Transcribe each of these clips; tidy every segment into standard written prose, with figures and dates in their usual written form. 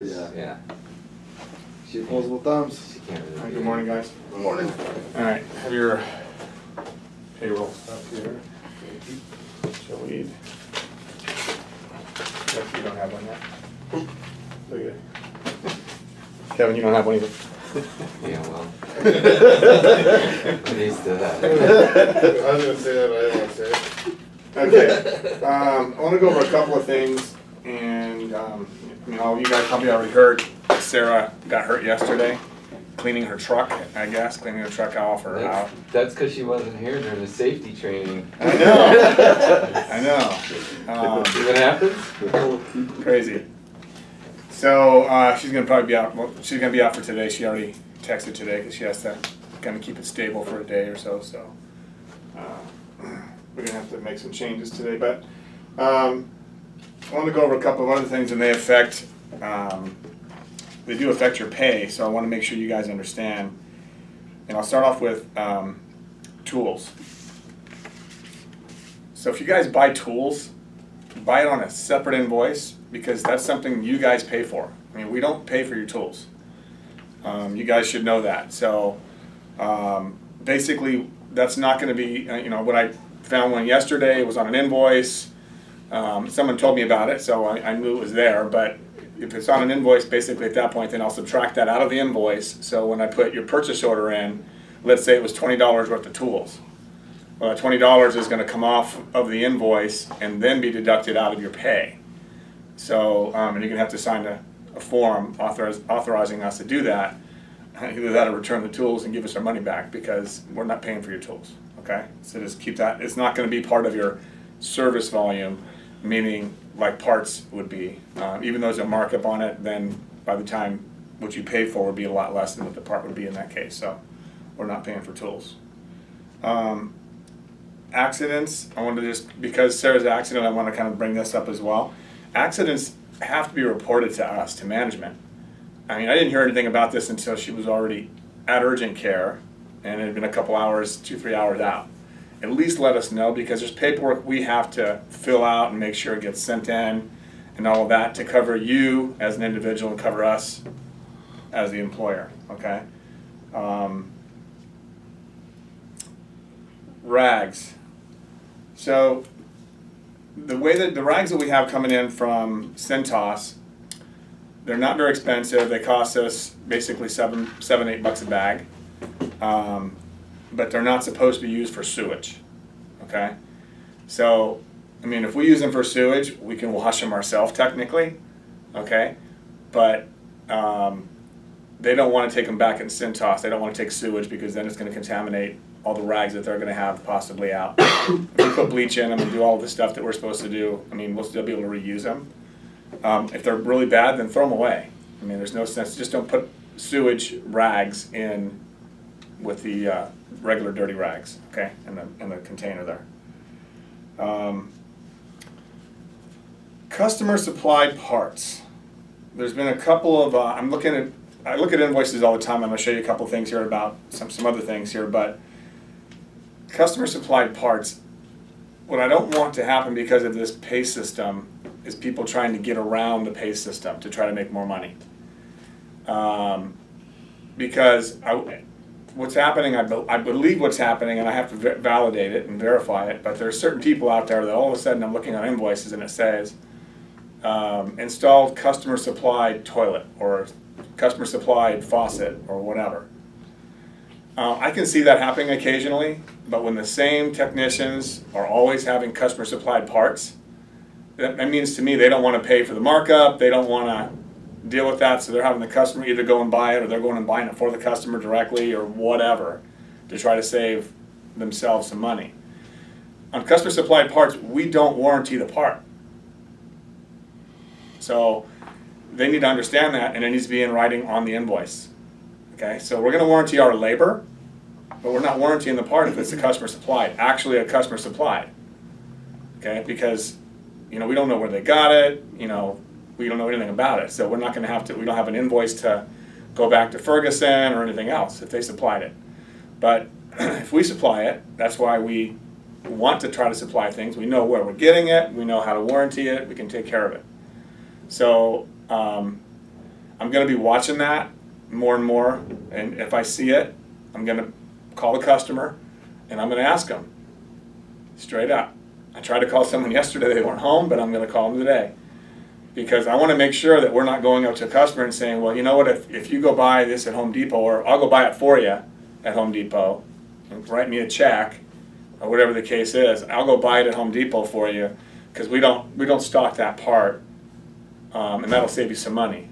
Yeah. Yeah. Multiple thumbs. She can't really. Good morning, guys. Good morning. All right, have your payroll stuff here. Shall we? Yes, you don't have one yet. Look at it. Kevin, you don't have one either. Yeah, well. I'm used to that. I was going to say that, but I didn't want to say it. Okay. I want to go over a couple of things, and you guys probably already heard Sarah got hurt yesterday, cleaning her truck. I guess cleaning her truck off or out. That's because she wasn't here during the safety training. I know. I know. See what happens? Crazy. So she's gonna probably be out. Well, she's gonna be out for today. She already texted today because she has to kind of keep it stable for a day or so. So we're gonna have to make some changes today. But I want to go over a couple of other things, and they affect. They do affect your pay. So I want to make sure you guys understand. And I'll start off with tools. So if you guys buy tools, buy it on a separate invoice, because that's something you guys pay for. I mean, we don't pay for your tools. You guys should know that. So basically, that's not going to be, when I found one yesterday, it was on an invoice. Someone told me about it, so I knew it was there. But if it's on an invoice, basically at that point, then I'll subtract that out of the invoice. So when I put your purchase order in, let's say it was $20 worth of tools. Well, that $20 is going to come off of the invoice and then be deducted out of your pay. So, and you're going to have to sign a form authorizing us to do that. Either that or return the tools and give us our money back, because we're not paying for your tools. Okay? So just keep that. It's not going to be part of your service volume, meaning like parts would be. Even though there's a markup on it, then by the time what you pay for would be a lot less than what the part would be in that case. So we're not paying for tools. Accidents, I wanted to just, because Sarah's accident, I want to kind of bring this up as well. Accidents have to be reported to us, to management. I mean, I didn't hear anything about this until she was already at urgent care, and it had been a couple hours, 2-3 hours out. At least let us know, because there's paperwork we have to fill out and make sure it gets sent in and all of that to cover you as an individual and cover us as the employer, okay? Rags. So the way that the rags that we have coming in from Cintas, they're not very expensive. They cost us basically $7-8 a bag, but they're not supposed to be used for sewage. Okay, so I mean, if we use them for sewage, we can wash them ourselves technically. Okay, but they don't want to take them back in Cintas. They don't want to take sewage, because then it's going to contaminate all the rags that they're going to have possibly out. If we put bleach in them and do all the stuff that we're supposed to do, I mean, we'll still be able to reuse them. If they're really bad, then throw them away. I mean, there's no sense. Just don't put sewage rags in with the regular dirty rags, okay, in the container there. Customer supplied parts. There's been a couple of, I look at invoices all the time. I'm going to show you a couple of things here about some other things here, but customer supplied parts, what I don't want to happen because of this pay system is people trying to get around the pay system to try to make more money. Because what's happening, I believe what's happening, and I have to validate it and verify it, but there are certain people out there that all of a sudden I'm looking on invoices and it says installed customer supplied toilet or customer supplied faucet or whatever. I can see that happening occasionally, but when the same technicians are always having customer supplied parts, that means to me they don't want to pay for the markup, they don't want to deal with that, so they're having the customer either go and buy it, or they're going and buying it for the customer directly, or whatever, to try to save themselves some money. On customer supplied parts, we don't warranty the part. So they need to understand that, and it needs to be in writing on the invoice. Okay, so we're going to warranty our labor, but we're not warrantying the part if it's a customer supplied, actually a customer supplied. Okay, because we don't know where they got it, we don't know anything about it, so we're not going to have to, we don't have an invoice to go back to Ferguson or anything else if they supplied it. But if we supply it, that's why we want to try to supply things. We know where we're getting it, we know how to warranty it, we can take care of it. So I'm going to be watching that more and more, and if I see it, I'm going to call the customer, and I'm going to ask them straight up. I tried to call someone yesterday, they weren't home, but I'm going to call them today. Because I want to make sure that we're not going up to a customer and saying, well, you know what, if you go buy this at Home Depot, or I'll go buy it for you at Home Depot, and write me a check, or whatever the case is, I'll go buy it at Home Depot for you, because we don't stock that part, and that'll save you some money.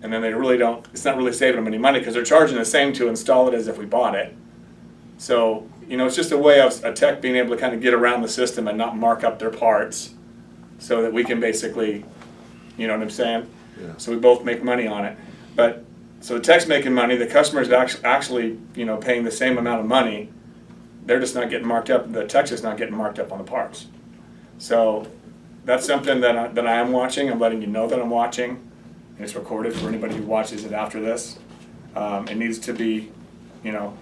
And then they really don't, it's not really saving them any money, because they're charging the same to install it as if we bought it. So, you know, it's just a way of a tech being able to kind of get around the system and not mark up their parts, so that we can basically, you know what I'm saying? Yeah. So we both make money on it. But so the tech's making money, the customer's actually, you know, paying the same amount of money. They're just not getting marked up. The tech's just not getting marked up on the parts. So that's something that I am watching. I'm letting you know that I'm watching, and it's recorded for anybody who watches it after this. It needs to be, you know,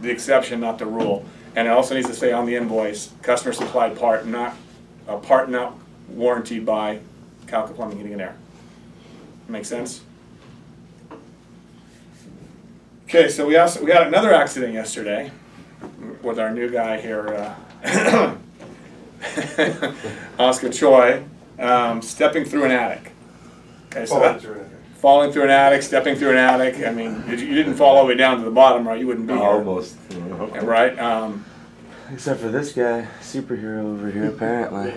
the exception, not the rule. And it also needs to say on the invoice, customer supplied part, not a part not warranted by Kalka Plumbing, Heating and Air. Make sense? Okay, so we had another accident yesterday with our new guy here, Oscar Choi, stepping through an attic. Okay, so falling through an attic, stepping through an attic. I mean, you didn't fall all the way down to the bottom, right? You wouldn't be here. Almost. Right? Except for this guy, superhero over here, apparently.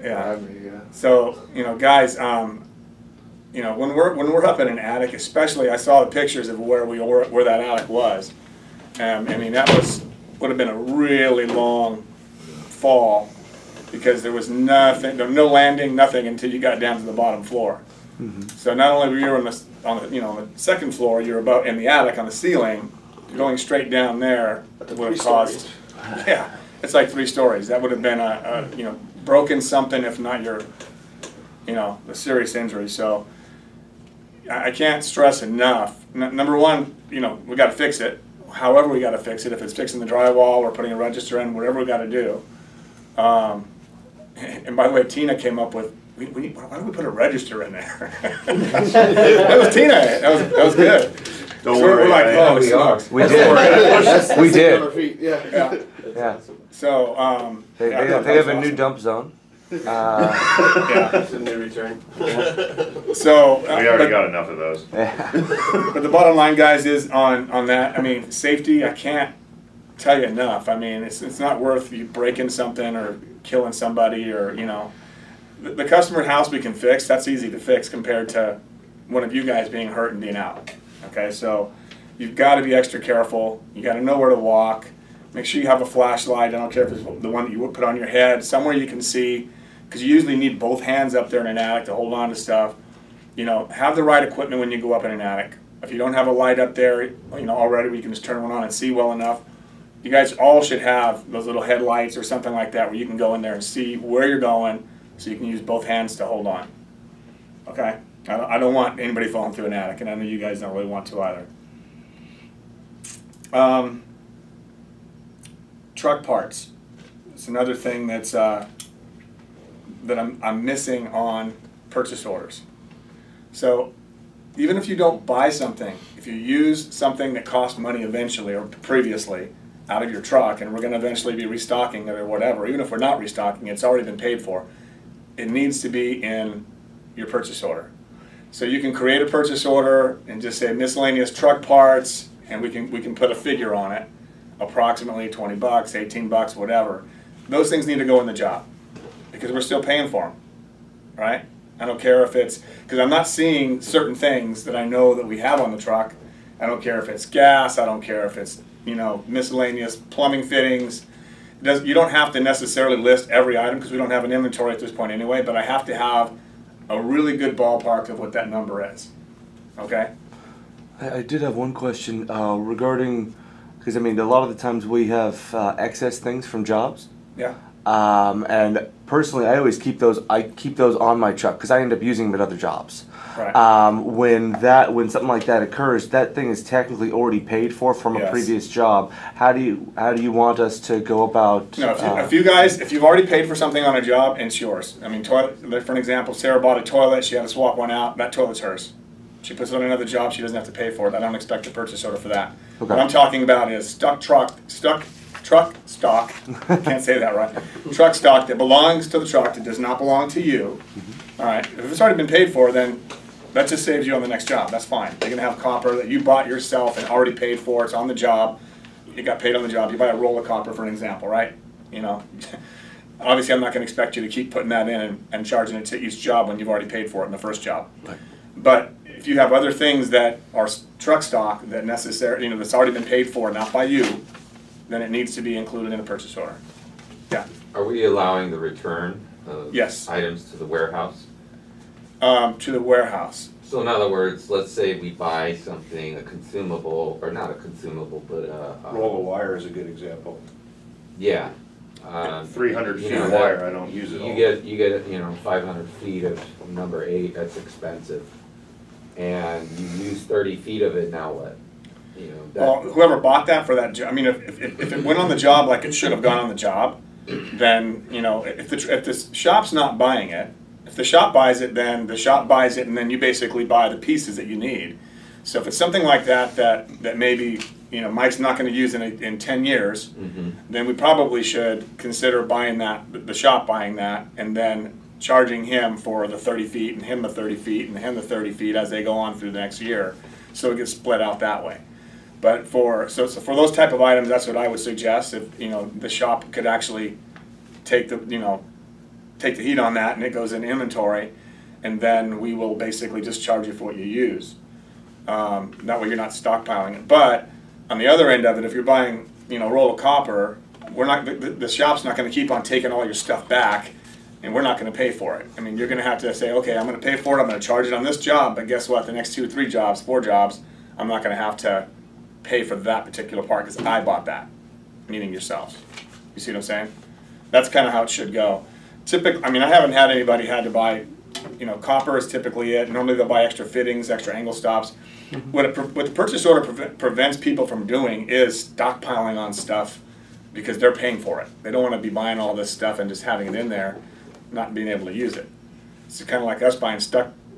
Yeah. So, you know, guys, you know, when we're up in an attic, especially, I saw the pictures of where that attic was. I mean, would have been a really long fall, because there was nothing, no landing, nothing until you got down to the bottom floor. Mm-hmm. So not only were you on the second floor, you're about in the attic on the ceiling, going straight down there would have caused, yeah, it's like 3 stories. That would have been you know, broken something, if not your, you know, a serious injury. So I can't stress enough. Number one, you know, we got to fix it. However we got to fix it. If it's fixing the drywall or putting a register in, whatever we got to do. And by the way, Tina came up with, why don't we put a register in there? That was Tina. That was good. Don't worry. We're like, oh, we are. We did. We did. Yeah. Yeah. So They have a new dump zone. Yeah. It's a new return. So We already got enough of those. but the bottom line, guys, is on that. I mean, safety. I can't tell you enough. I mean, it's not worth you breaking something or killing somebody, or, you know, the customer house we can fix. That's easy to fix compared to one of you guys being hurt and being out. Okay, so you've got to be extra careful. You got to know where to walk. Make sure you have a flashlight. I don't care if it's the one that you would put on your head, somewhere you can see, because you usually need both hands up there in an attic to hold on to stuff. You know, have the right equipment when you go up in an attic. If you don't have a light up there, you know, already, we can just turn one on and see well enough. You guys all should have those little headlights or something like that where you can go in there and see where you're going, so you can use both hands to hold on. Okay? I don't want anybody falling through an attic, and I know you guys don't really want to either. Truck parts. It's another thing that's that I'm missing on purchase orders. So even if you don't buy something, if you use something that cost money eventually or previously out of your truck, and we're going to eventually be restocking it or whatever, even if we're not restocking it, it's already been paid for, it needs to be in your purchase order. So you can create a purchase order and just say miscellaneous truck parts, and we can put a figure on it, approximately 20 bucks, 18 bucks, whatever. Those things need to go in the job, because we're still paying for them, right? I don't care if it's, because I'm not seeing certain things that I know that we have on the truck. I don't care if it's gas, I don't care if it's, you know, miscellaneous plumbing fittings. You don't have to necessarily list every item, because we don't have an inventory at this point anyway, but I have to have a really good ballpark of what that number is, okay? I did have one question regarding, because I mean, a lot of the times we have excess things from jobs. Yeah. And personally, I always keep those. I keep those on my truck because I end up using them at other jobs. Right. When something like that occurs, that thing is technically already paid for from a Yes. previous job. How do you want us to go about? No, if you've already paid for something on a job, it's yours. I mean, toilet. For an example, Sarah bought a toilet. She had to swap one out. That toilet's hers. She puts it on another job, she doesn't have to pay for it. I don't expect a purchase order for that. Okay. What I'm talking about is truck stock, can't say that right, truck stock that belongs to the truck, that does not belong to you. All right, if it's already been paid for, then that just saves you on the next job. That's fine. You're gonna have copper that you bought yourself and already paid for. It's on the job. You got paid on the job. You buy a roll of copper, for an example, right? You know, obviously I'm not gonna expect you to keep putting that in and charging it to each job when you've already paid for it in the first job. Right. But if you have other things that are truck stock that that's already been paid for, not by you, then it needs to be included in a purchase order. Yeah. Are we allowing the return of Yes. items to the warehouse? To the warehouse. So in other words, let's say we buy something, a consumable, or not a consumable, but Roll of wire is a good example. yeah. 300 you feet know, of that- wire, I don't use it all. You get 500 feet of number 8. That's expensive, and you use 30 feet of it. Now what? You know. Well, whoever bought that for that job, I mean, if it went on the job like it should have gone on the job, then, you know, if the shop's not buying it, if the shop buys it, then the shop buys it, and then you basically buy the pieces that you need. So if it's something like that maybe, you know, Mike's not going to use in 10 years, then we probably should consider buying that, the shop buying that, and then charging him for the 30 feet, and him the 30 feet, and him the 30 feet as they go on through the next year. So it gets split out that way. But for those type of items, that's what I would suggest. If, you know, the shop could actually take the heat on that, and it goes in inventory, and then we will basically just charge you for what you use. That way you're not stockpiling it. But on the other end of it, if you're buying, you know, a roll of copper, the shop's not going to keep on taking all your stuff back, and we're not going to pay for it. I mean, you're going to have to say, okay, I'm going to pay for it, I'm going to charge it on this job, but guess what? The next 2 or 3 jobs, 4 jobs, I'm not going to have to pay for that particular part because I bought that, meaning yourselves. You see what I'm saying? That's kind of how it should go. Typically, I mean, I haven't had anybody had to buy, you know, copper is typically it. Normally they'll buy extra fittings, extra angle stops. What the purchase order prevents people from doing is stockpiling on stuff because they're paying for it. They don't want to be buying all this stuff and just having it in there, not being able to use it. It's kind of like us buying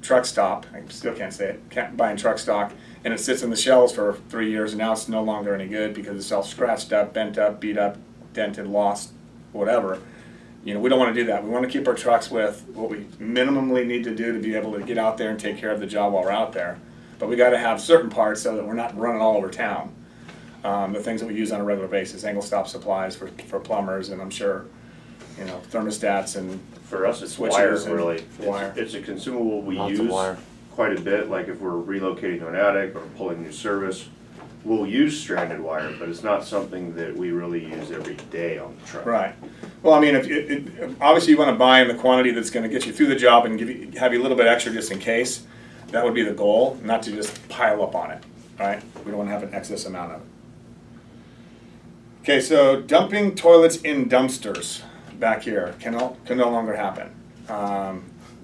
truck stock. I still can't say it. Buying truck stock, and it sits in the shelves for 3 years, and now it's no longer any good because it's all scratched up, bent up, beat up, dented, lost, whatever. You know, we don't want to do that. We want to keep our trucks with what we minimally need to do to be able to get out there and take care of the job while we're out there. But we got to have certain parts so that we're not running all over town. The things that we use on a regular basis, angle stop supplies for plumbers, and I'm sure, you know, thermostats and For us, it's switches wire, and really. wire. It's a consumable we Lots of use wire. quite a bit, like if we're relocating to an attic or pulling new service. We'll use stranded wire, but it's not something that we really use every day on the truck. Right. Well, I mean, obviously you want to buy in the quantity that's going to get you through the job and have you a little bit extra just in case. That would be the goal, not to just pile up on it. Right? We don't want to have an excess amount of it. Okay, so dumping toilets in dumpsters back here can no longer happen.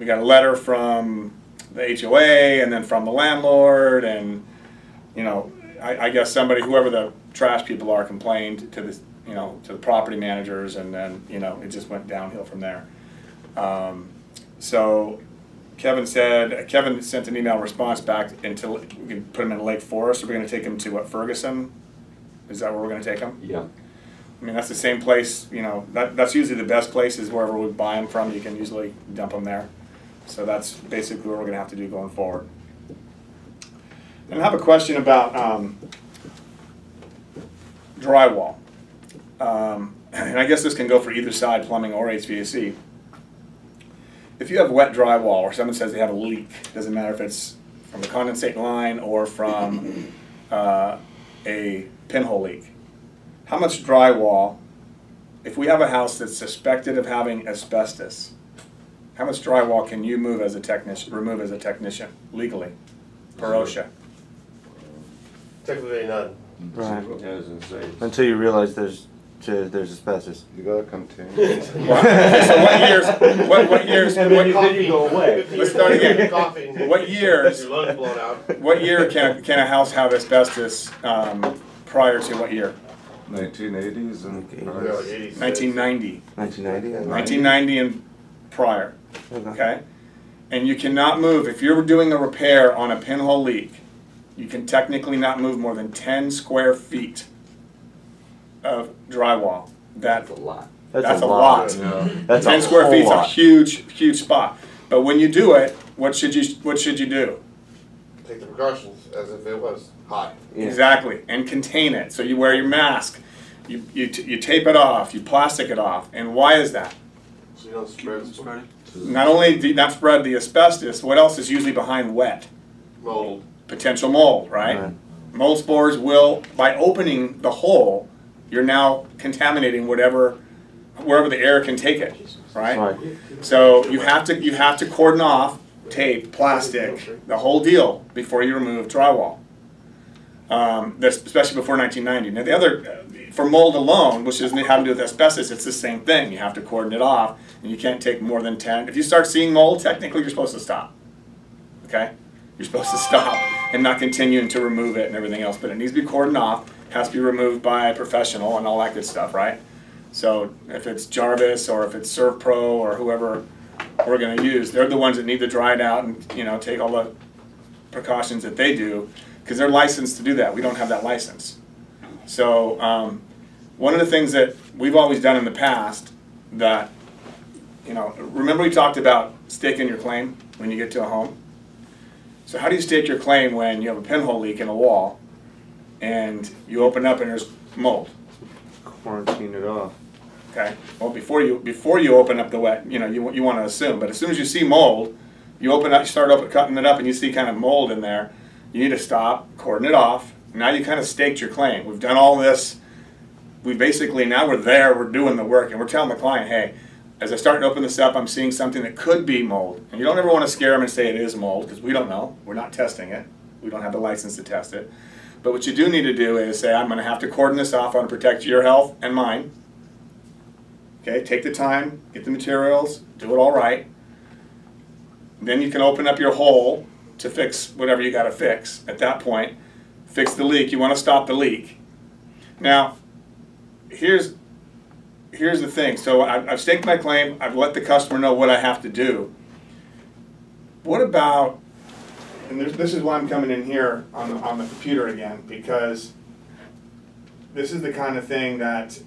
We got a letter from the HOA and then from the landlord, and you know, I guess whoever the trash people are, complained to the, you know, to the property managers, and then, you know, it just went downhill from there. So Kevin sent an email response back until we can put him in Lake Forest. Are we going to take him to what, Ferguson? Is that where we're going to take him? Yeah. I mean, that's the same place, you know, that's usually the best place is wherever we buy them from. You can usually dump them there. So that's basically what we're going to have to do going forward. And I have a question about drywall. And I guess this can go for either side, plumbing or HVAC. If you have wet drywall, or someone says they have a leak, doesn't matter if it's from the condensate line or from a pinhole leak. How much drywall, if we have a house that's suspected of having asbestos, how much drywall can you remove as a technician legally per OSHA? Technically none. Right. Yeah, I was gonna say, Until you realize there's asbestos. You gotta contain. So what years, Then you go away. Let's start again. Coughing. What years, Your lungs blown out. what year can a house have asbestos prior to what year? 1980s and Yeah, like 86. 1990. 1990. 1990 and prior, Okay. okay? And you cannot move, if you're doing a repair on a pinhole leak, you can technically not move more than 10 square feet of drywall. That's a lot. That's a lot. Yeah. That's 10 a square whole feet is a lot. huge spot. But when you do it, what should you do? Take the precautions as if it was hot. Yeah. Exactly, and contain it. So you wear your mask, you tape it off, you plastic it off. And why is that? So you don't spread Not only do you not spread the asbestos, what else is usually behind wet? mold. Potential mold, right? Right. Mold spores will, by opening the hole, you're now contaminating wherever the air can take it, right? Right. So you have to cordon off, tape, plastic, the whole deal before you remove drywall. Especially before 1990. Now the other, for mold alone, which doesn't have to do with asbestos, it's the same thing. You have to cordon it off, and you can't take more than 10. If you start seeing mold, technically you're supposed to stop. Okay? You're supposed to stop and not continue to remove it and everything else, but it needs to be cordoned off, has to be removed by a professional and all that good stuff, right? So if it's Jarvis or if it's ServPro or whoever we're going to use, they're the ones that need to dry it out and take all the precautions that they do, because they're licensed to do that. We don't have that license. So one of the things that we've always done in the past that, remember we talked about staking your claim when you get to a home? So how do you stake your claim when you have a pinhole leak in a wall and you open up and there's mold? Quarantine it off. Okay. Well, before you open up the wet, you want to assume, but as soon as you see mold, you open up, you start cutting it up, and you see kind of mold in there. You need to stop, cordon it off. Now you kind of staked your claim. We've done all this. We basically, now we're there, we're doing the work, and we're telling the client, hey, as I start to open this up, I'm seeing something that could be mold. And you don't ever want to scare them and say it is mold, because we don't know. We're not testing it. We don't have the license to test it. But what you do need to do is say, I'm going to have to cordon this off. I want to protect your health and mine. Okay, take the time, get the materials, do it all right. Then you can open up your hole to fix whatever you got to fix. At that point, fix the leak. You want to stop the leak. Now, here's the thing. So I've staked my claim. I've let the customer know what I have to do. What about, and this is why I'm coming in here on the computer again, because this is the kind of thing that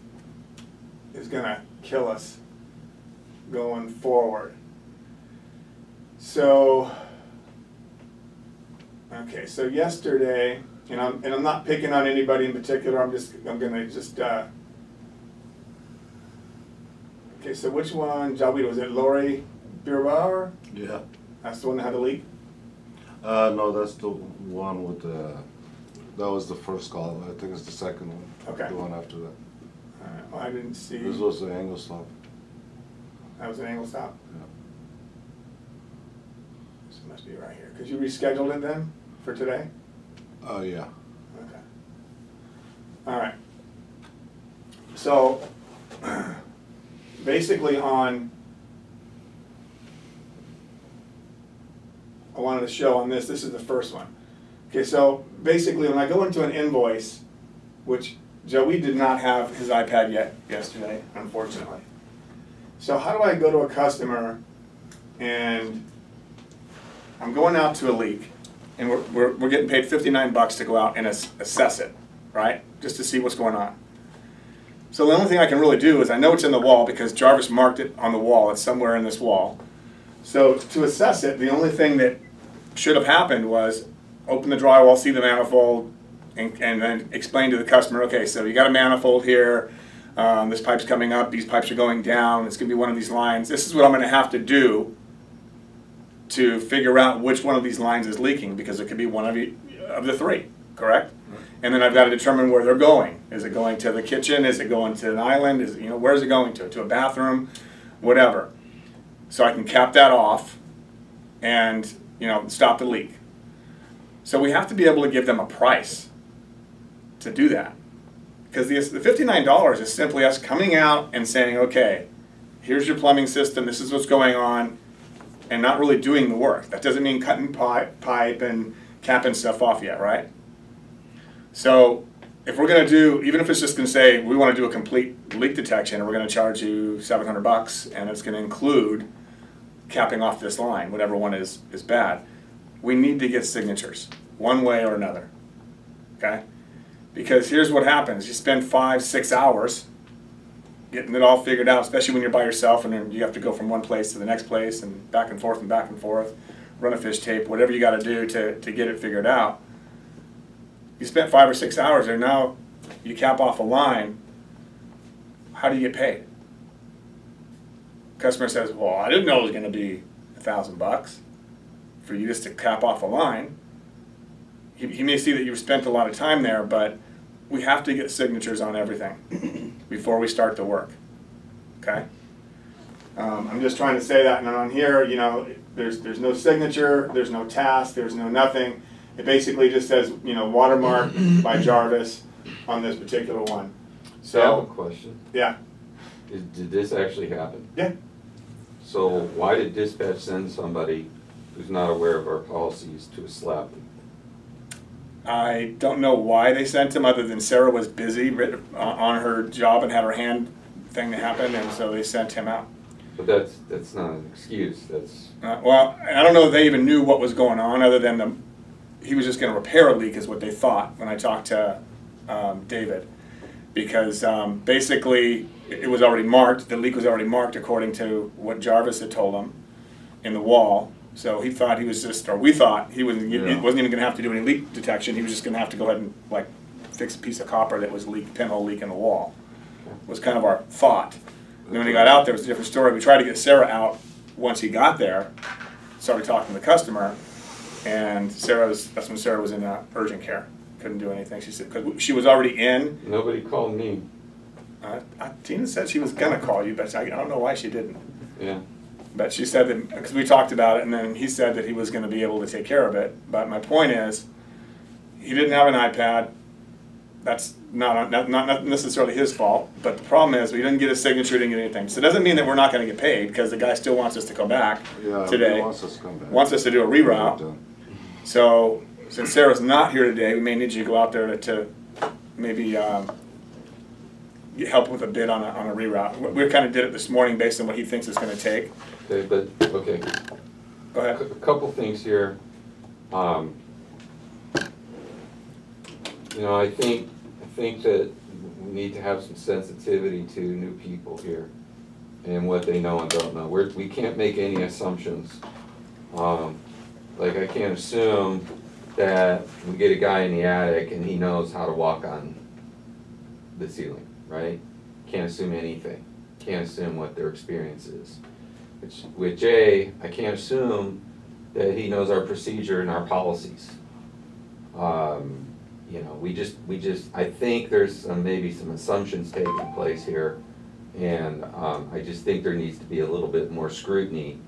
is going to kill us going forward. So, okay, so yesterday, and I'm not picking on anybody in particular. I'm gonna just. Okay, so which one, Jawid, was it Lori Bierbauer? Yeah. That's the one that had the leak? No, that's the one with the, that was the first call. I think it's the second one. Okay. The one after that. All right, well, I didn't see. This was the angle stop. That was an angle stop? Yeah. So it must be right here. Could you reschedule it then for today? Yeah. Okay. All right. So basically I wanted to show on this is the first one. Okay, so basically when I go into an invoice, which Joey did not have his iPad yet yesterday, unfortunately. So how do I go to a customer and I'm going out to a leak and we're getting paid $59 to go out and assess it, right? Just to see what's going on. So the only thing I can really do is I know it's in the wall because Jarvis marked it on the wall. It's somewhere in this wall. So to assess it, the only thing that should have happened was open the drywall, see the manifold, and then explain to the customer, okay, so you got a manifold here, this pipe's coming up, these pipes are going down, it's going to be one of these lines. This is what I'm going to have to do to figure out which one of these lines is leaking, because it could be one of the three, correct? And then I've got to determine where they're going. Is it going to the kitchen? Is it going to an island? Is it, where is it going to? To a bathroom? Whatever. So I can cap that off and stop the leak. So we have to be able to give them a price to do that. Because the $59 is simply us coming out and saying, okay, here's your plumbing system, this is what's going on, and not really doing the work. That doesn't mean cutting pipe and capping stuff off yet, right? So if we're going to do, even if it's just going to say we want to do a complete leak detection and we're going to charge you $700 and it's going to include capping off this line, whatever one is bad. We need to get signatures, one way or another, okay? Because here's what happens. You spend 5-6 hours getting it all figured out, especially when you're by yourself and then you have to go from one place to the next place and back and forth, run a fish tape, whatever you got to do to get it figured out. You spent 5 or 6 hours there, now you cap off a line. How do you get paid? Customer says, well, I didn't know it was going to be $1,000 for you just to cap off a line. He may see that you've spent a lot of time there, but we have to get signatures on everything before we start the work, okay? I'm just trying to say that, and on here, you know, there's no signature, there's no task, there's no nothing. It basically just says, you know, watermark by Jarvis on this particular one. So I have a So, question. yeah, Did this actually happen? yeah. So why did dispatch send somebody who's not aware of our policies to a slab leak? I don't know why they sent him, other than Sarah was busy on her job and had her hand thing that happened, and so they sent him out. But that's not an excuse. That's Well, I don't know if they even knew what was going on, other than he was just going to repair a leak is what they thought when I talked to David. Because basically it was already marked, the leak was already marked according to what Jarvis had told him in the wall. So he thought he was just, or we thought he wasn't even going to have to do any leak detection. He was just going to have to go ahead and like fix a piece of copper that was pinhole leak in the wall. Was kind of our thought. And then when he got out there, it was a different story. We tried to get Sarah out once he got there, started talking to the customer, and that's when Sarah was in urgent care. Couldn't do anything. She said, because she was already in. nobody called me. Tina said she was going to call you, but I don't know why she didn't. Yeah. But she said that, because we talked about it, and then he said that he was going to be able to take care of it. But my point is, he didn't have an iPad. That's not necessarily his fault. But the problem is, we didn't get a signature, didn't get anything. So it doesn't mean that we're not going to get paid, because the guy still wants us to come back today. He wants us to come back. Wants us to do a reroute. So since Sarah's not here today, we may need you to go out there to maybe help with a bid on a reroute. We kind of did it this morning based on what he thinks it's going to take. Okay, but okay. Go ahead. A couple things here. You know, I think that we need to have some sensitivity to new people here and what they know and don't know. We can't make any assumptions. Like I can't assume that we get a guy in the attic and he knows how to walk on the ceiling, right? Can't assume anything. Can't assume what their experience is. With Jay, I can't assume that he knows our procedure and our policies. You know, we just. I think there's maybe some assumptions taking place here, and I just think there needs to be a little bit more scrutiny.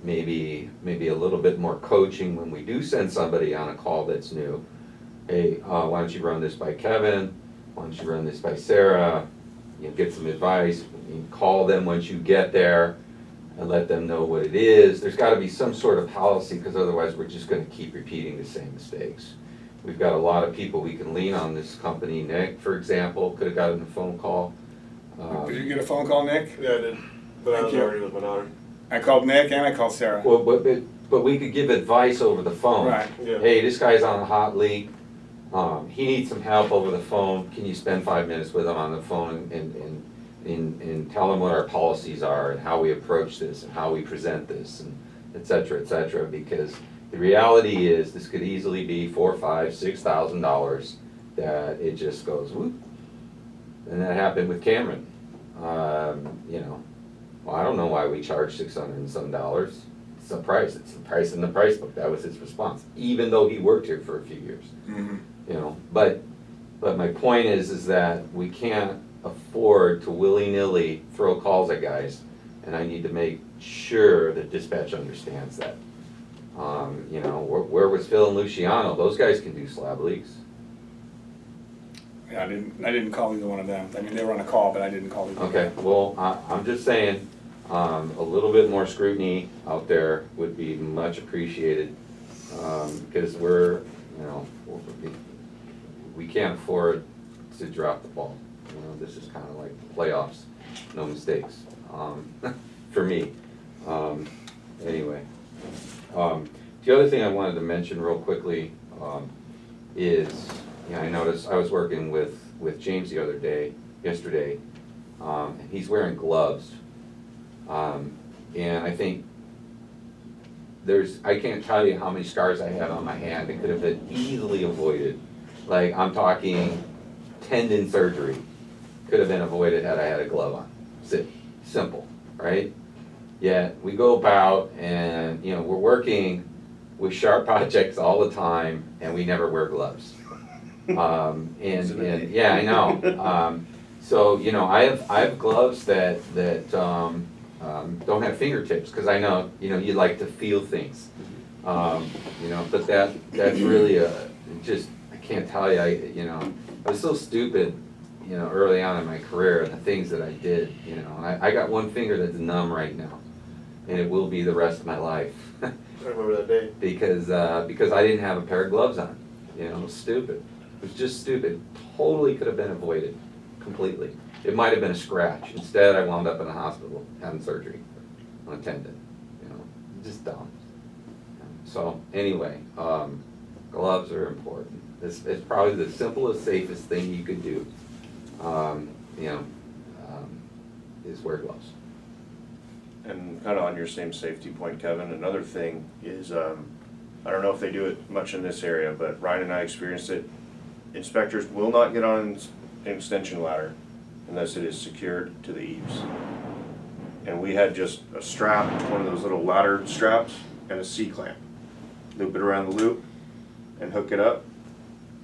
Maybe a little bit more coaching when we do send somebody on a call that's new. Hey, why don't you run this by Kevin? Why don't you run this by Sarah? You know, get some advice. You call them once you get there and let them know what it is. There's got to be some sort of policy, because otherwise we're just going to keep repeating the same mistakes. We've got a lot of people we can lean on. This company. Nick, for example, could have gotten a phone call. Did you get a phone call, Nick? Yeah, I did. But I was already with my daughter. I called Nick and I called Sarah. Well, but we could give advice over the phone. Right. Yeah. Hey, this guy's on a hot leak. He needs some help over the phone. Can you spend 5 minutes with him on the phone and tell him what our policies are and how we approach this and how we present this and et cetera, because the reality is this could easily be $4,000, $5,000, $6,000 that it just goes whoop. And that happened with Cameron. You know, well, I don't know why we charge $600 and some dollars. It's the price. It's the price in the price book. That was his response, even though he worked here for a few years. Mm-hmm. You know, but my point is that we can't afford to willy-nilly throw calls at guys, and I need to make sure that dispatch understands that. You know, where was Phil and Luciano? Those guys can do slab leaks. Yeah, I didn't call either one of them. I mean, they were on a call, but I didn't call either. Okay, well, I'm just saying, a little bit more scrutiny out there would be much appreciated, because we're, you know, we can't afford to drop the ball. You know, this is kind of like playoffs, no mistakes, for me. Anyway, the other thing I wanted to mention real quickly is, I noticed I was working with James the other day, yesterday, and he's wearing gloves, and I think I can't tell you how many scars I have on my hand that could have been easily avoided. Like, I'm talking tendon surgery could have been avoided had I had a glove on. Simple, right? Yet we go about and, we're working with sharp objects all the time and we never wear gloves. And yeah, I know. So, I have gloves that don't have fingertips because I know, you like to feel things. But that's really I can't tell you, I was so stupid, early on in my career, the things that I did, I got one finger that's numb right now, and it will be the rest of my life. I remember that day. Because I didn't have a pair of gloves on, it was stupid. It was just stupid. Totally could have been avoided, completely. It might have been a scratch. Instead, I wound up in the hospital having surgery on a tendon, just dumb. So anyway, gloves are important. It's probably the simplest, safest thing you could do. Is wear gloves. And kind of on your same safety point, Kevin, another thing is, I don't know if they do it much in this area, but Ryan and I experienced it. Inspectors will not get on an extension ladder unless it is secured to the eaves. And we had just a strap, one of those little ladder straps, and a C-clamp. Loop it around the loop and hook it up.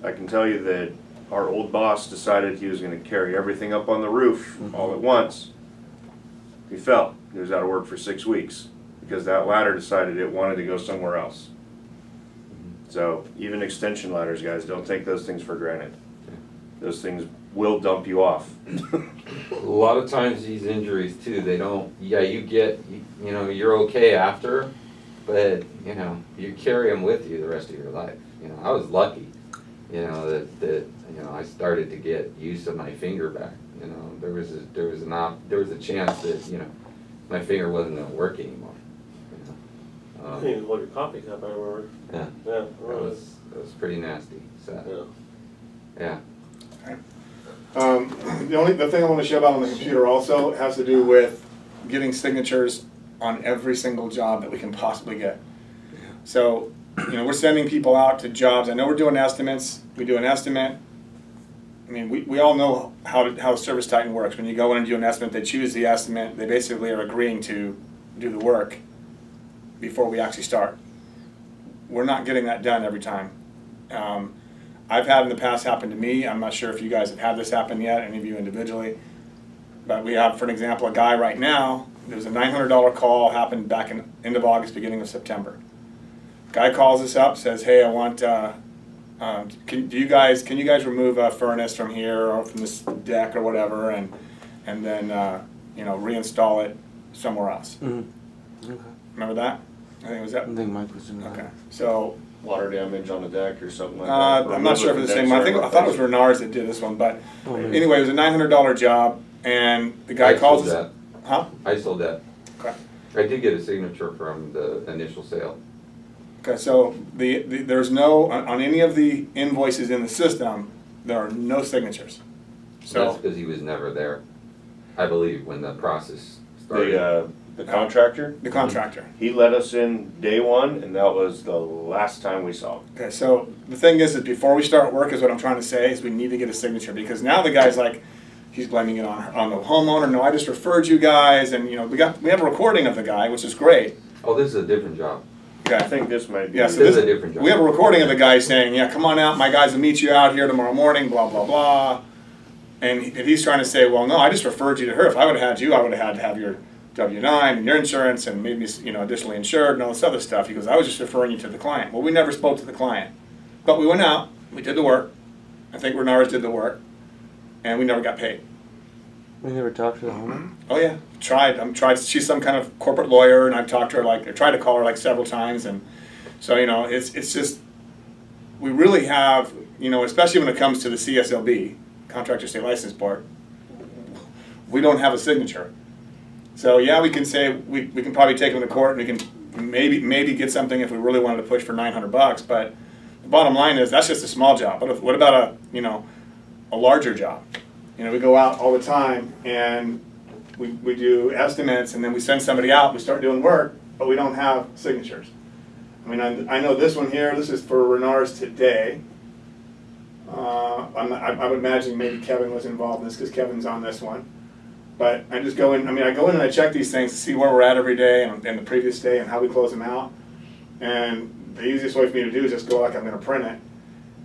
I can tell you that our old boss decided he was going to carry everything up on the roof all at once. He fell. He was out of work for 6 weeks because that ladder decided it wanted to go somewhere else. So even extension ladders, guys, don't take those things for granted. Those things will dump you off. A lot of times these injuries too, they don't, you're okay after, but you carry them with you the rest of your life. I was lucky, that I started to get use of my finger back. There was a chance that my finger wasn't going to work anymore. You couldn't even hold your coffee cup, I remember. Yeah. Yeah. That was pretty nasty. So, yeah. The thing I want to show about on the computer also has to do with getting signatures on every single job that we can possibly get. So, we're sending people out to jobs. I know we're doing estimates. We do an estimate. I mean, we all know how Service Titan works. When you go in and do an estimate, they choose the estimate. They basically are agreeing to do the work before we actually start. We're not getting that done every time. I've had in the past happen to me. I'm not sure if you guys have had this happen yet, any of you individually. But we have, for an example, a guy right now. There was a $900 call happened back in end of August, beginning of September. Guy calls us up, says, "Hey, I want. Can you guys remove a furnace from here or from this deck or whatever, and then reinstall it somewhere else?" Mm-hmm. Okay. Remember that? I think it was that. I think Mike was in that. Okay. So. Water damage on the deck or something like that. I'm not sure if it's the same one. I thought it was Renards that did this one, but anyway, it was a $900 job, and the guy calls us. Huh? I sold that. Okay. I did get a signature from the initial sale. Okay, so there's no on any of the invoices in the system, there are no signatures. So that's because he was never there, I believe, when the process started. The contractor? The contractor. He let us in day one, and that was the last time we saw him. Okay, so the thing is that before we start work, is what I'm trying to say, is we need to get a signature, because now the guy's like, he's blaming it on the homeowner. No, I just referred you guys, and we have a recording of the guy, which is great. Oh, this is a different job. Okay. I think this might be. Yeah, so this is a different job. We have a recording of the guy saying, "Yeah, come on out. My guys will meet you out here tomorrow morning." Blah blah blah. And if he's trying to say, "Well, no, I just referred you to her. If I would have had you, I would have had to have your W-9 and your insurance and maybe additionally insured and all this other stuff." He goes, "I was just referring you to the client." Well, we never spoke to the client, but we went out, we did the work. I think Renars did the work, and we never got paid. We never talked to the homeowner? Oh yeah, tried. She's some kind of corporate lawyer, and I've talked to her I tried to call her several times, and so it's just we really have especially when it comes to the CSLB, Contractor State License Board, we don't have a signature. So yeah, we can say, we can probably take them to court and we can maybe get something if we really wanted to push for $900, but the bottom line is that's just a small job. But what about a larger job? We go out all the time and we do estimates and then we send somebody out, we start doing work, but we don't have signatures. I mean, I know this one here, this is for Renar's today. I would imagine maybe Kevin was involved in this because Kevin's on this one. But I just go in, I go in and I check these things to see where we're at every day and the previous day and how we close them out. And the easiest way for me to do is just go like I'm going to print it.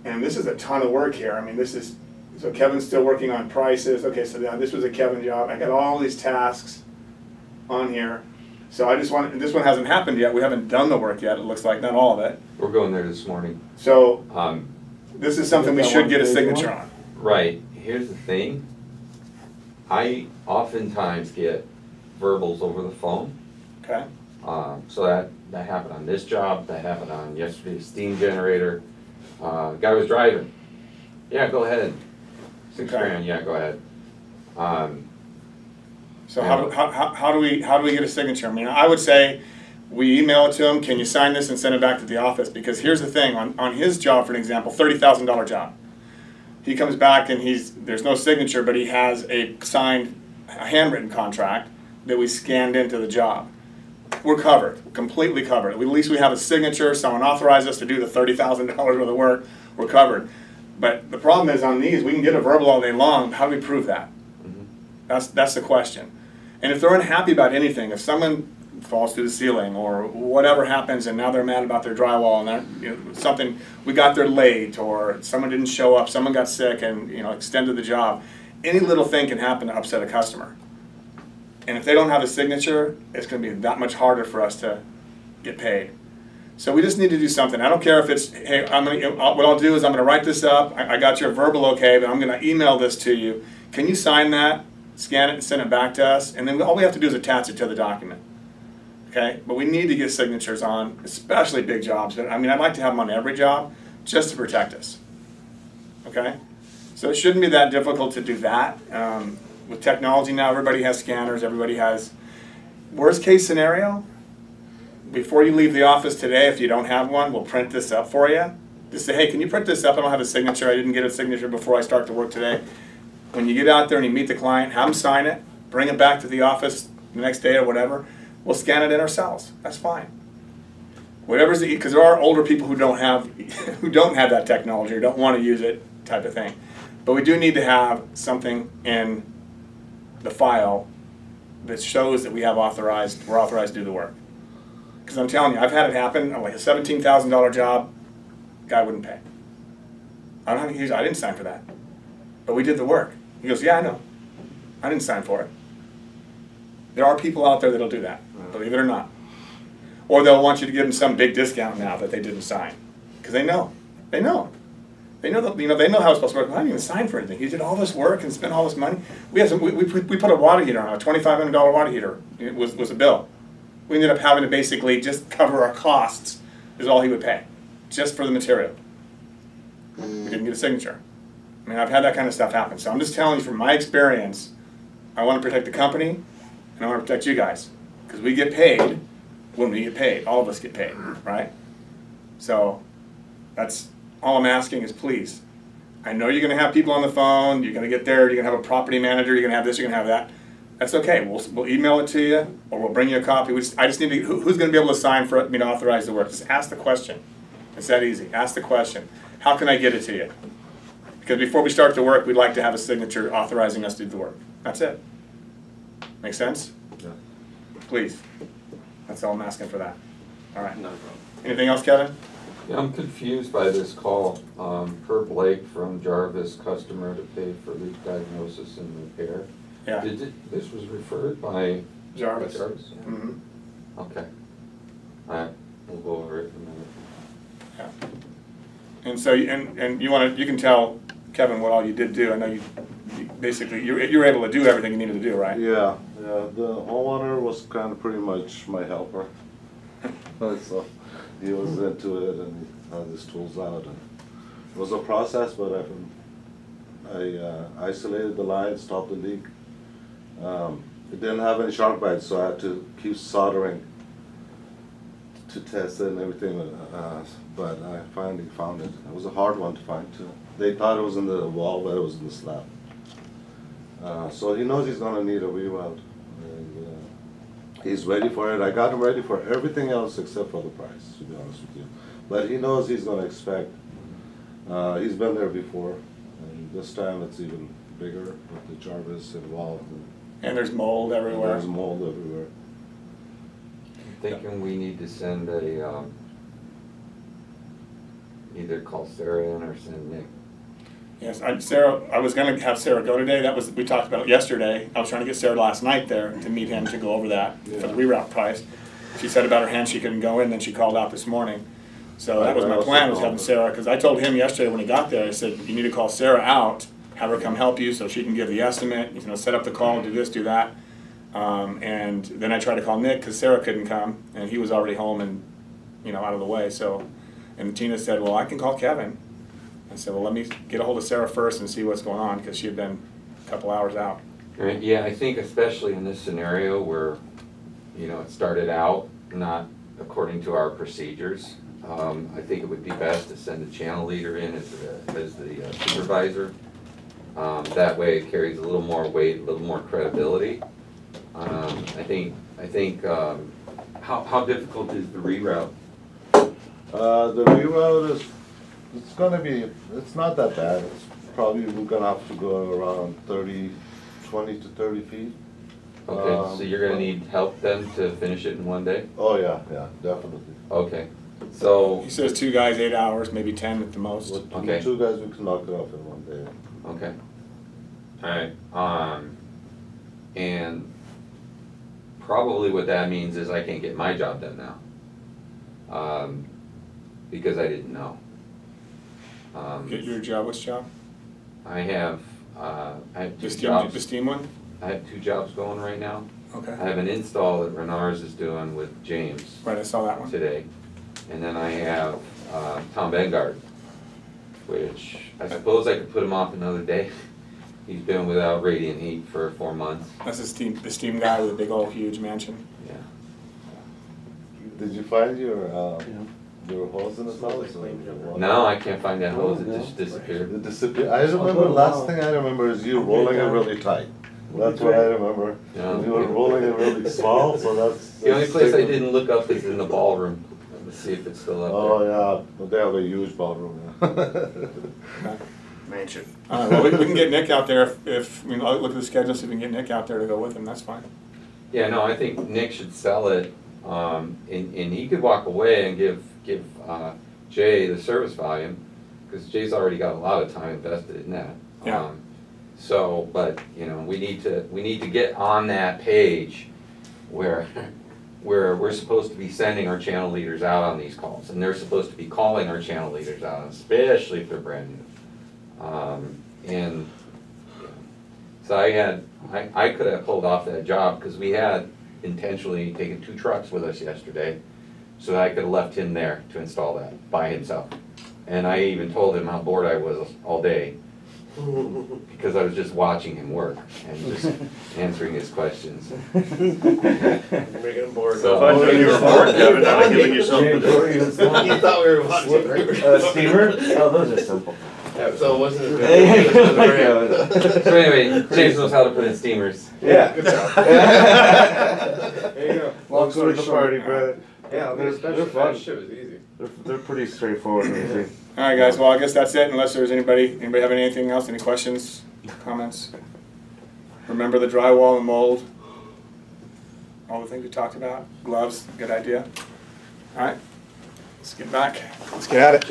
And this is a ton of work here. I mean, so Kevin's still working on prices. Okay, so this was a Kevin job. I got all these tasks on here. So I just want, this one hasn't happened yet. We haven't done the work yet, it looks like, not all of it. We're going there this morning. So this is something we should get a signature on. Right. Here's the thing. I oftentimes get verbals over the phone. Okay. So that happened on this job. That happened on yesterday's steam generator. Guy was driving. Yeah, go ahead. $6 grand. Yeah, go ahead. So how do we get a signature? I mean, I would say we email it to him. Can you sign this and send it back to the office? Because here's the thing: on his job, for an example, $30,000 job. He comes back and there's no signature, but he has a handwritten contract that we scanned into the job. We're covered, completely covered. At least we have a signature. Someone authorized us to do the $30,000 worth of work. We're covered. But the problem is on these, we can get a verbal all day long. How do we prove that? Mm-hmm. That's the question. And if they're unhappy about anything, if someone falls through the ceiling or whatever happens and now they're mad about their drywall and something, we got there late or someone didn't show up, someone got sick and extended the job, any little thing can happen to upset a customer. And if they don't have a signature, it's going to be that much harder for us to get paid. So we just need to do something. I don't care if it's, hey, what I'll do is I'm going to write this up. I got your verbal okay, but I'm going to email this to you. Can you sign that, scan it, and send it back to us? And then all we have to do is attach it to the document. Okay? But we need to get signatures on, especially big jobs. I mean, I'd like to have them on every job just to protect us. Okay? So it shouldn't be that difficult to do that. With technology now, everybody has scanners, everybody has. Worst case scenario, before you leave the office today, if you don't have one, we'll print this up for you. Just say, hey, can you print this up? I don't have a signature. I didn't get a signature before I start to work today. When you get out there and you meet the client, have them sign it, bring it back to the office the next day or whatever. We'll scan it in ourselves. That's fine. Whatever's because there are older people who don't have that technology or don't want to use it, type of thing. But we do need to have something in the file that shows that we're authorized to do the work. Because I'm telling you, I've had it happen, like a $17,000 job, guy wouldn't pay. I didn't sign for that. But we did the work. He goes, yeah, I know. I didn't sign for it. There are people out there that'll do that, believe it or not. Or they'll want you to give them some big discount now that they didn't sign. Because they know. They know. They know how it's supposed to work. I didn't even sign for anything. He did all this work and spent all this money. We put a water heater on, a $2,500 water heater. It was a bill. We ended up having to basically just cover our costs is all he would pay, just for the material. We didn't get a signature. I mean, I've had that kind of stuff happen. So I'm just telling you from my experience, I want to protect the company and I want to protect you guys. Because we get paid when we get paid. All of us get paid, right? So that's all I'm asking is please. I know you're going to have people on the phone, you're going to get there, you're going to have a property manager, you're going to have this, you're going to have that. That's okay. We'll email it to you, or we'll bring you a copy. I just need to, who's going to be able to sign for me to authorize the work? Just ask the question. It's that easy. Ask the question. How can I get it to you? Because before we start the work, we'd like to have a signature authorizing us to do the work. That's it. Make sense? Yeah. Please. That's all I'm asking for that. All right. No problem. Anything else, Kevin? Yeah, I'm confused by this call. Per Blake from Jarvis, customer to pay for leak diagnosis and repair. Yeah. This was referred by Jarvis. Jarvis? Mm-hmm. Okay. All right, we'll go over it in a minute. Yeah. And so, and you can tell Kevin what all you did do. I know you basically you were able to do everything you needed to do, right? Yeah, the homeowner was kind of pretty much my helper. So he was into it and he had his tools out. And it was a process, but I isolated the line, stopped the leak. it didn't have any shark bites, so I had to keep soldering to test it and everything. But I finally found it. It was a hard one to find too. They thought it was in the wall, but it was in the slab. So he knows he's gonna need a reroute, and he's ready for it. I got him ready for everything else except for the price, to be honest with you. But he knows he's gonna expect. He's been there before, and this time it's even bigger with the Jarvis involved. And there's mold everywhere. There's mold everywhere. I'm thinking we need to send a, either call Sarah in or send Nick. Yes, Sarah, I was gonna have Sarah go today, we talked about it yesterday. I was trying to get Sarah last night there to meet him to go over that for the reroute price. She said about her hand she couldn't go in, then she called out this morning. So that was my plan, was having Sarah, because I told him yesterday when he got there, I said, you need to call Sarah out, have her come help you so she can give the estimate, you know, set up the call, do this, do that. And then I tried to call Nick because Sarah couldn't come, and he was already home and, you know, out of the way. So, and Tina said, well, I can call Kevin. I said, well, let me get a hold of Sarah first and see what's going on, because she had been a couple hours out. Right, yeah, I think especially in this scenario where, you know, it started out not according to our procedures, I think it would be best to send a channel leader in as the supervisor. That way it carries a little more weight, a little more credibility. I think how difficult is the reroute? The reroute is, it's gonna be, it's not that bad. It's probably, we're gonna have to go around 20 to 30 feet. Okay, so you're gonna need help then to finish it in one day? Oh yeah, definitely. Okay, so. He says 2 guys, 8 hours, maybe 10 at the most. With Okay. 2 guys, we can knock it off in one day. Okay. Alright, and probably what that means is I can't get my job done now. Because I didn't know. Get your job, which job? I have The 2 steam, jobs. the steam one? I have 2 jobs going right now. Okay. I have an install that Renars is doing with James Right, I saw that one. today. And then I have Tom Bengard, which I suppose I could put him off another day. He's been without radiant heat for 4 months. That's the steam guy with a big old huge mansion. Yeah. Did you find your hose in the house? No, I can't find that hose. It just disappeared. It disappeared. I remember, last thing I remember is you rolling it really tight. That's what I remember. Yeah. You were rolling it really small, so that's. The only place I didn't look up is in the ballroom. Let's see if it's still up there. Oh, yeah, but they have a huge ballroom, yeah. Mansion. Well, we can get Nick out there if we look at the schedule, see if we can get Nick out there to go with him, that's fine. Yeah, no, I think Nick should sell it, and he could walk away and give Jay the service volume, because Jay's already got a lot of time invested in that. Yeah. So, but, you know, we need to get on that page where we're supposed to be sending our channel leaders out on these calls, and they're supposed to be calling our channel leaders out, especially if they're brand new. And so I could have pulled off that job, because we had intentionally taken 2 trucks with us yesterday, so I could have left him there to install that by himself. And I even told him how bored I was all day, because I was just watching him work and just answering his questions. You're making him bored. So- If I knew you were bored, Kevin, I'd have given you something to do. You thought we were watching. Steamer? Oh, those are simple. Yeah, so it wasn't as Hey, good. So anyway, James knows how to put in steamers. Yeah. Good job. There you go. Long story short. brother. Yeah, They're fun. Shit was easy. They're pretty straightforward and easy. All right, guys, well, I guess that's it, unless there's anybody have anything else, any questions, comments? Remember the drywall and mold, all the things we talked about, gloves, good idea. All right, let's get back, let's get at it.